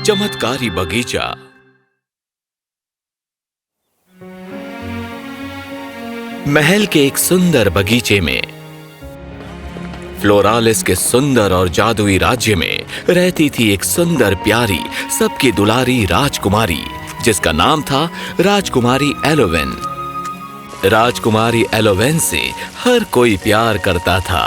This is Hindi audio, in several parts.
चमत्कारी बगीचा। महल के एक सुंदर बगीचे में, फ्लोरालिस के सुंदर और जादुई राज्य में रहती थी एक सुंदर प्यारी सबकी दुलारी राजकुमारी, जिसका नाम था राजकुमारी एलोवेन। राजकुमारी एलोवेन से हर कोई प्यार करता था,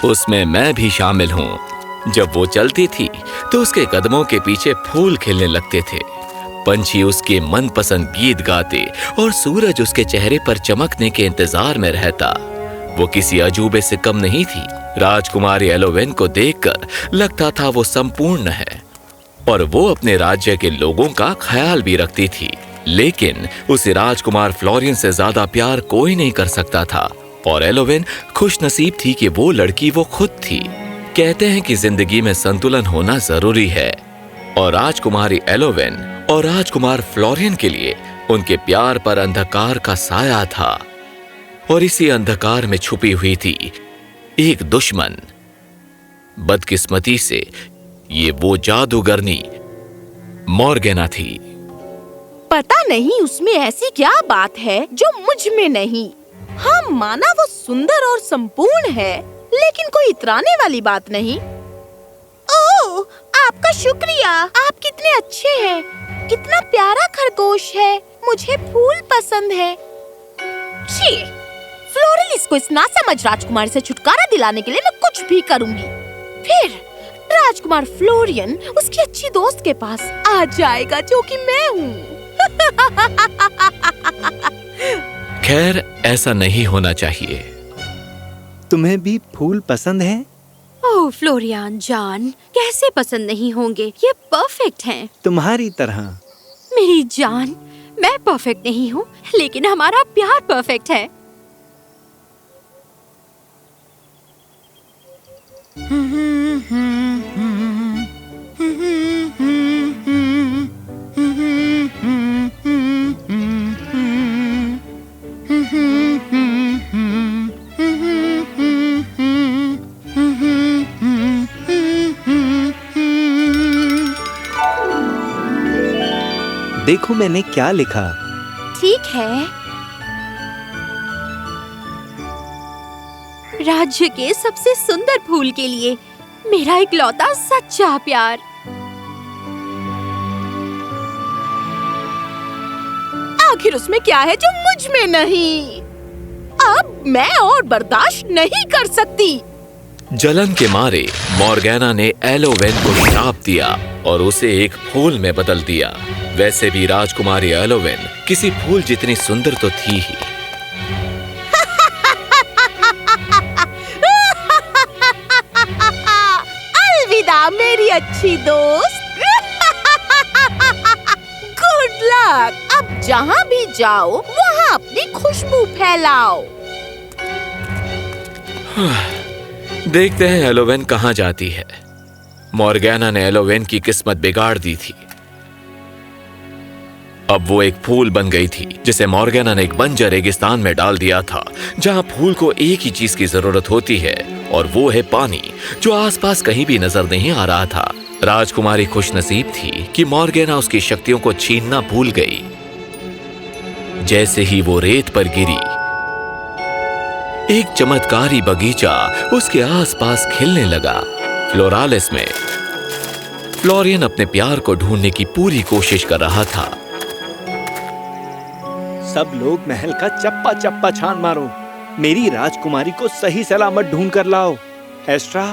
उसमें मैं भी शामिल हूँ। जब वो चलती थी तो उसके कदमों के पीछे फूल खिलने लगते थे, पंछी उसके मनपसंद गीत गाते और सूरज उसके चेहरे पर चमकने के इंतजार में रहता। वो किसी अजूबे से कम नहीं थी। राजकुमारी एलोवेन को देखकर लगता था वो संपूर्ण है और वो अपने राज्य के लोगों का ख्याल भी रखती थी। लेकिन उसे राजकुमार फ्लोरियन से ज्यादा प्यार कोई नहीं कर सकता था और एलोवेन खुशनसीब थी कि वो लड़की वो खुद थी। कहते हैं कि जिंदगी में संतुलन होना जरूरी है और राजकुमारी एलोवेन और राजकुमार फ्लोरियन के लिए उनके प्यार पर अंधकार का साया था और इसी अंधकार में छुपी हुई थी एक दुश्मन। बदकिस्मती से ये वो जादूगरनी मॉर्गेना थी। पता नहीं उसमें ऐसी क्या बात है जो मुझ में नहीं। हाँ, माना वो सुंदर और संपूर्ण है, लेकिन कोई इतराने वाली बात नहीं। ओह, आपका शुक्रिया। आप कितने अच्छे हैं। कितना प्यारा खरगोश है। मुझे फूल पसंद है। छी, फ्लोरलिस को इस नासमझ राजकुमार से छुटकारा दिलाने के लिए मैं कुछ भी करूंगी। फिर राजकुमार फ्लोरियन उसकी अच्छी दोस्त के पास आ जाएगा, जो कि मैं हूँ। खैर, ऐसा नहीं होना चाहिए। तुम्हें भी फूल पसंद हैं? ओह फ्लोरियन जान, कैसे पसंद नहीं होंगे, ये परफेक्ट हैं। तुम्हारी तरह। मेरी जान, मैं परफेक्ट नहीं हूँ, लेकिन हमारा प्यार परफेक्ट है। देखो मैंने क्या लिखा। ठीक है। राज्य के सबसे सुंदर फूल के लिए मेरा इकलौता सच्चा प्यार। आखिर उसमें क्या है जो मुझ में नहीं? अब मैं और बर्दाश्त नहीं कर सकती। जलन के मारे मॉर्गेना ने एलोवेन को श्राप दिया और उसे एक फूल में बदल दिया। वैसे भी राजकुमारी एलोवेन किसी फूल जितनी सुंदर तो थी ही। अलविदा मेरी अच्छी दोस्त। Good luck. अब जहाँ भी जाओ वहाँ अपनी खुशबू फैलाओ। देखते हैं एलोवेन कहाँ जाती है। मॉर्गेना ने एलोवेन की किस्मत बिगाड़ दी थी। अब वो एक फूल बन गई थी जिसे मॉर्गेना ने एक बंजर रेगिस्तान में डाल दिया था, जहां फूल को एक ही चीज की जरूरत होती है और वो है पानी, जो आसपास कहीं भी नजर नहीं आ रहा था। राजकुमारी खुशनसीब थी कि मॉर्गेना उसकी शक्तियों को छीनना भूल गई। जैसे ही वो रेत पर गिरी, एक चमत्कारी बगीचा उसके आसपास खिलने लगा। फ्लोरालिस में फ्लोरियन अपने प्यार को ढूंढने की पूरी कोशिश कर रहा था। सब लोग महल का चप्पा चप्पा छान मारो। मेरी राजकुमारी को सही सलामत ढूंढ कर लाओ। एस्ट्रा,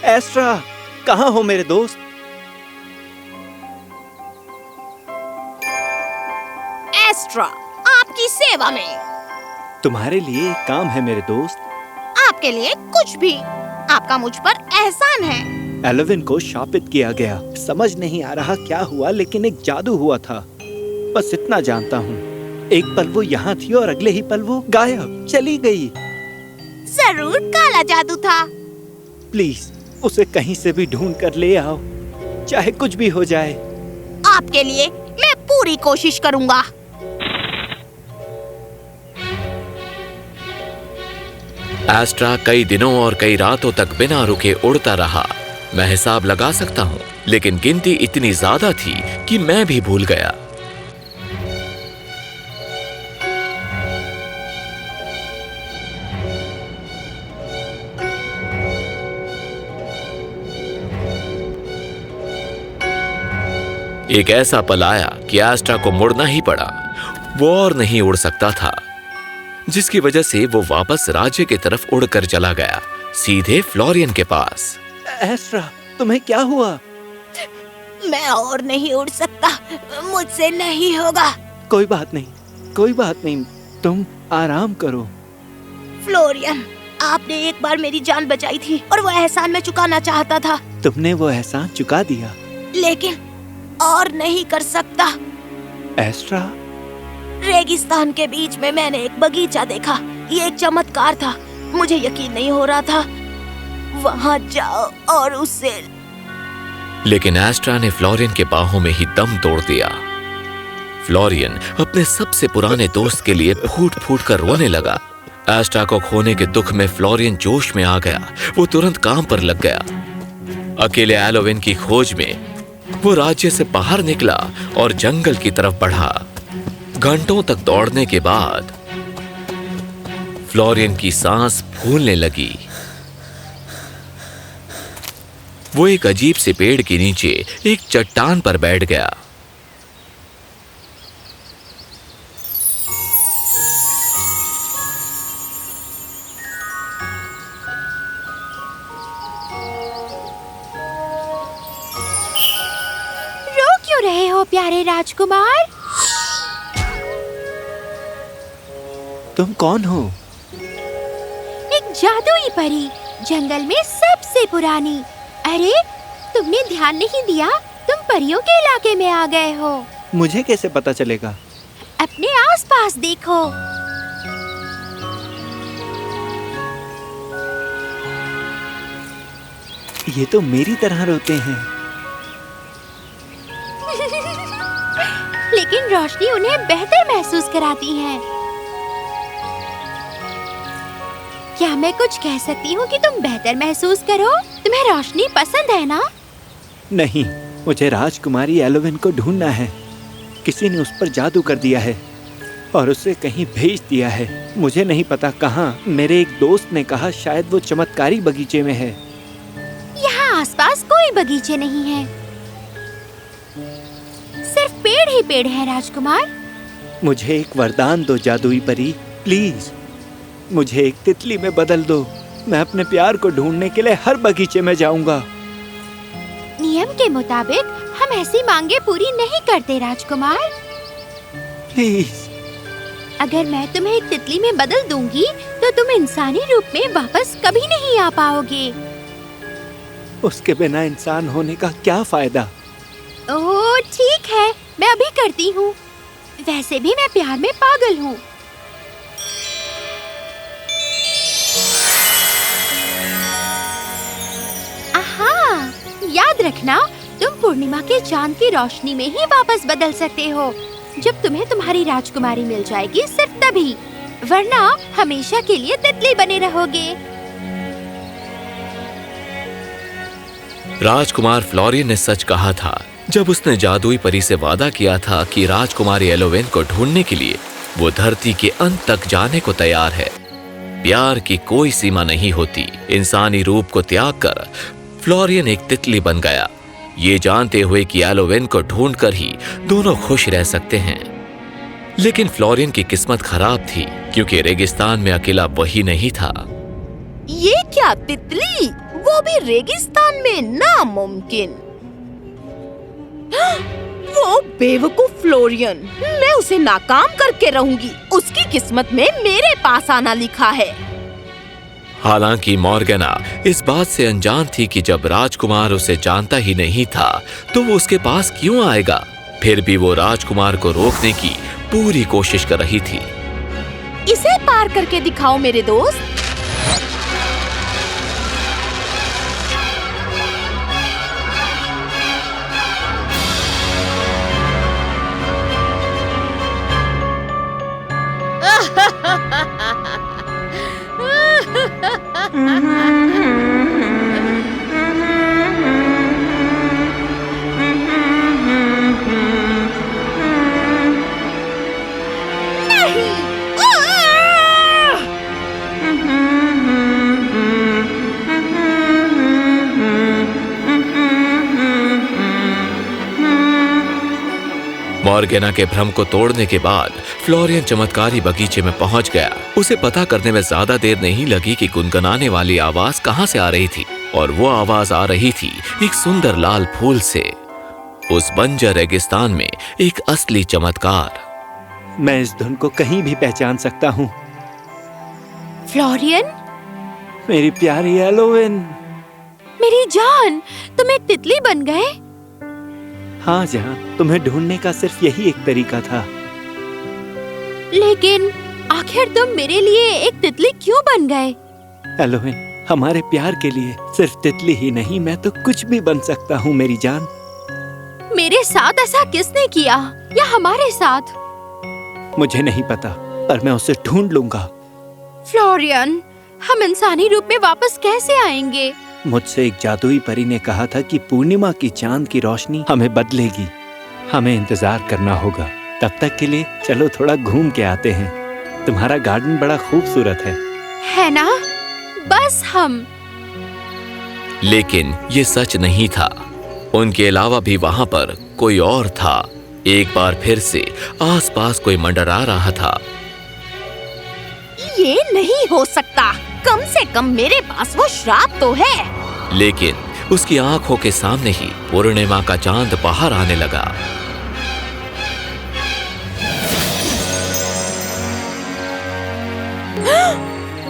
एस्ट्रा, कहाँ हो मेरे दोस्त? एस्ट्रा, आपकी सेवा में। तुम्हारे लिए एक काम है मेरे दोस्त। आपके लिए कुछ भी। आपका मुझ पर एहसान है। एलोवेन को शापित किया गया। समझ नहीं आ रहा क्या हुआ, लेकिन एक जादू हुआ था। बस इतना जानता हूँ। एक पल वो यहाँ थी और अगले ही पल वो गायब चली गई। जरूर काला जादू था। प्लीज उसे कहीं से भी ढूंढ कर ले आओ, चाहे कुछ भी हो जाए। आपके लिए मैं पूरी कोशिश करूंगा। एस्ट्रा कई दिनों और कई रातों तक बिना रुके उड़ता रहा। मैं हिसाब लगा सकता हूँ, लेकिन गिनती इतनी ज्यादा थी कि मैं भी भूल गया। एक ऐसा पल आया कि एस्ट्रा को मुड़ना ही पड़ा। वो और नहीं उड़ सकता था, जिसकी वजह से वो वापस राज्य की तरफ उड़कर चला गया, सीधे फ्लोरियन के पास। एस्ट्रा, तुम्हें क्या हुआ? मैं और नहीं उड़ सकता, मुझसे नहीं होगा। कोई बात नहीं, कोई बात नहीं, तुम आराम करो। फ्लोरियन, आपने एक बार मेरी जान बचाई थी और वो एहसान मैं चुकाना चाहता था, तुमने वो एहसान चुका दिया, लेकिन और नहीं कर सकता। एस्ट्रा, रेगिस्तान के बीच में मैंने एक बगीचा देखा। ये एक चमत्कार था। मुझे यकीन नहीं हो रहा था। वहाँ जाओ और उससे। लेकिन एस्ट्रा ने फ्लोरियन के बाहों में ही दम तोड़ दिया। फ्लोरियन अपने सबसे पुराने दोस्त के लिए फूट फूट कर रोने लगा। एस्ट्रा को खोने के दुख में फ्लोरियन जोश में आ गया। वो तुरंत काम पर लग गया। अकेले एलोवेन की खोज में वो राज्य से बाहर निकला और जंगल की तरफ बढ़ा। घंटों तक दौड़ने के बाद फ्लोरियन की सांस फूलने लगी। वो एक अजीब से पेड़ के नीचे एक चट्टान पर बैठ गया। रो क्यों रहे हो प्यारे राजकुमार? तुम कौन हो? एक जादुई परी, जंगल में सबसे पुरानी। अरे, तुमने ध्यान नहीं दिया, तुम परियों के इलाके में आ गए हो। मुझे कैसे पता चलेगा? अपने आसपास देखो। ये तो मेरी तरह रोते हैं। लेकिन रोशनी उन्हें बेहतर महसूस कराती है। क्या मैं कुछ कह सकती हूँ कि तुम बेहतर महसूस करो? तुम्हें रोशनी पसंद है ना? नहीं, मुझे राजकुमारी एलोवेन को ढूंढना है। किसी ने उस पर जादू कर दिया है और उसे कहीं भेज दिया है। मुझे नहीं पता कहाँ। मेरे एक दोस्त ने कहा शायद वो चमत्कारी बगीचे में है। यहाँ आसपास कोई बगीचे नहीं है, सिर्फ पेड़ ही पेड़ है राजकुमार। मुझे एक वरदान दो जादुई परी, प्लीज। मुझे एक तितली में बदल दो। मैं अपने प्यार को ढूंढने के लिए हर बगीचे में जाऊंगा। नियम के मुताबिक हम ऐसी मांगे पूरी नहीं करते राजकुमार। प्लीज। अगर मैं तुम्हें एक तितली में बदल दूंगी तो तुम इंसानी रूप में वापस कभी नहीं आ पाओगे। उसके बिना इंसान होने का क्या फायदा? ओह ठीक है, मैं अभी करती हूँ। वैसे भी मैं प्यार में पागल हूँ। आहा, याद रखना, तुम पूर्णिमा के चांद की रोशनी में ही वापस बदल सकते हो। जब तुम्हें तुम्हारी राजकुमारी मिल जाएगी, सिर्फ तभी, वरना हमेशा के लिए तितली बने रहोगे। राजकुमार फ्लोरियन ने सच कहा था जब उसने जादुई परी से वादा किया था कि राजकुमारी एलोवेन को ढूंढने के लिए वो धरती के अंत तक जाने को तैयार है। प्यार की कोई सीमा नहीं होती। इंसानी रूप को त्याग कर फ्लोरियन एक तितली बन गया, ये जानते हुए कि एलोवेन को ढूंढकर ही दोनों खुश रह सकते हैं। लेकिन फ्लोरियन की किस्मत खराब थी, क्योंकि रेगिस्तान में अकेला वही नहीं था। ये क्या तितली, वो भी रेगिस्तान में? नामुमकिन। वो बेवकूफ फ्लोरियन, मैं उसे नाकाम करके रहूंगी। उसकी किस्मत में मेरे पास आना लिखा है। हालांकि मॉर्गना इस बात से अनजान थी कि जब राजकुमार उसे जानता ही नहीं था तो वो उसके पास क्यों आएगा। फिर भी वो राजकुमार को रोकने की पूरी कोशिश कर रही थी। इसे पार करके दिखाओ मेरे दोस्त। मॉर्गेना के भ्रम को तोड़ने के बाद फ्लोरियन चमत्कारी बगीचे में पहुंच गया। उसे पता करने में ज्यादा देर नहीं लगी कि गुनगुनाने वाली आवाज कहां से आ रही थी, और वो आवाज आ रही थी एक सुंदर लाल फूल से। उस बंजर रेगिस्तान में एक असली चमत्कार। मैं इस धुन को कहीं भी पहचान सकता हूँ। फ्लोरियन, मेरी प्यारी एलोवेन। मेरी जान, तुम एक तितली बन गए। हाँ जान, तुम्हें ढूंढने का सिर्फ यही एक तरीका था। लेकिन आखिर तुम मेरे लिए एक तितली क्यों बन गए? एलोवेन, हमारे प्यार के लिए सिर्फ तितली ही नहीं, मैं तो कुछ भी बन सकता हूँ मेरी जान। मेरे साथ ऐसा किसने किया, या हमारे साथ? मुझे नहीं पता, पर मैं उसे ढूंढ लूंगा। फ्लोरियन, हम इंसानी रूप में वापस कैसे आएंगे? मुझसे एक जादुई परी ने कहा था कि पूर्णिमा की चांद की रोशनी हमें बदलेगी। हमें इंतजार करना होगा। तब तक के लिए चलो थोड़ा घूम के आते हैं। तुम्हारा गार्डन बड़ा खूबसूरत है ना? बस हम। लेकिन ये सच नहीं था। उनके अलावा भी वहां पर कोई और था। एक बार फिर से आसपास कोई मंडरा रहा था। ये नहीं हो सकता। कम से कम मेरे पास वो श्राप तो है। लेकिन उसकी आंखों के सामने ही पूर्णिमा का चांद बाहर आने लगा।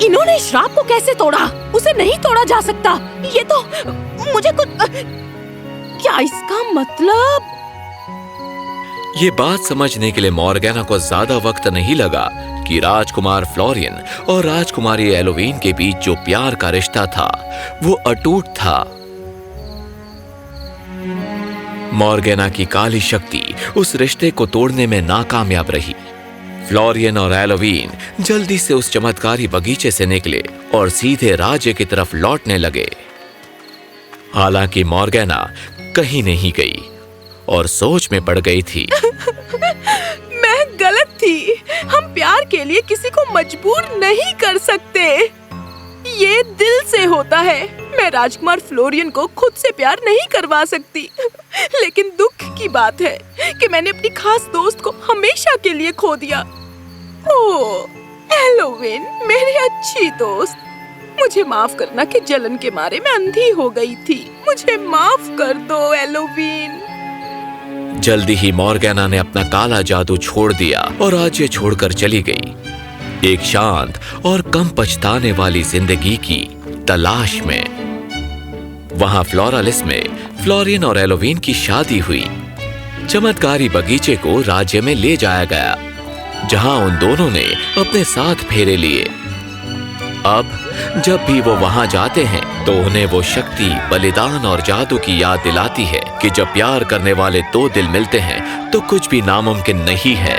इन्होंने श्राप को कैसे तोड़ा? उसे नहीं तोड़ा जा सकता। ये तो मुझे कुछ, क्या इसका मतलब? ये बात समझने के लिए मॉर्गेना को ज्यादा वक्त नहीं लगा कि राजकुमार फ्लोरियन और राजकुमारी एलोवेन के बीच जो प्यार का रिश्ता था वो अटूट था। मॉर्गेना की काली शक्ति उस रिश्ते को तोड़ने में नाकामयाब रही। फ्लोरियन और एलोवेन जल्दी से उस चमत्कारी बगीचे से निकले और सीधे राज्य की तरफ लौटने लगे। हालांकि मॉर्गेना कहीं नहीं गई और सोच में पड़ गई थी। मैं गलत थी। हम प्यार के लिए किसी को मजबूर नहीं कर सकते। ये दिल से होता है। मैं राजकुमार फ्लोरियन को खुद से प्यार नहीं करवा सकती। लेकिन दुख की बात है कि मैंने अपनी खास दोस्त को हमेशा के लिए खो दिया। ओह, एलोवेन, मेरी अच्छी दोस्त, मुझे माफ करना कि जलन के मारे मैं अंधी हो गई थी। मुझे माफ कर दो एलोवेन। जल्दी ही मॉर्गेना ने अपना काला जादू छोड़ दिया और राज्य छोड़कर चली गई, एक शांत और कम पछताने वाली जिंदगी की तलाश में। वहां फ्लोरालिस में फ्लोरियन और एलोवेन की शादी हुई। चमत्कारी बगीचे को राज्य में ले जाया गया, जहां उन दोनों ने अपने साथ फेरे लिए। अब जब भी वो वहां जाते हैं तो उन्हें वो शक्ति, बलिदान और जादू की याद दिलाती है कि जब प्यार करने वाले दो दिल मिलते हैं तो कुछ भी नामुमकिन नहीं है।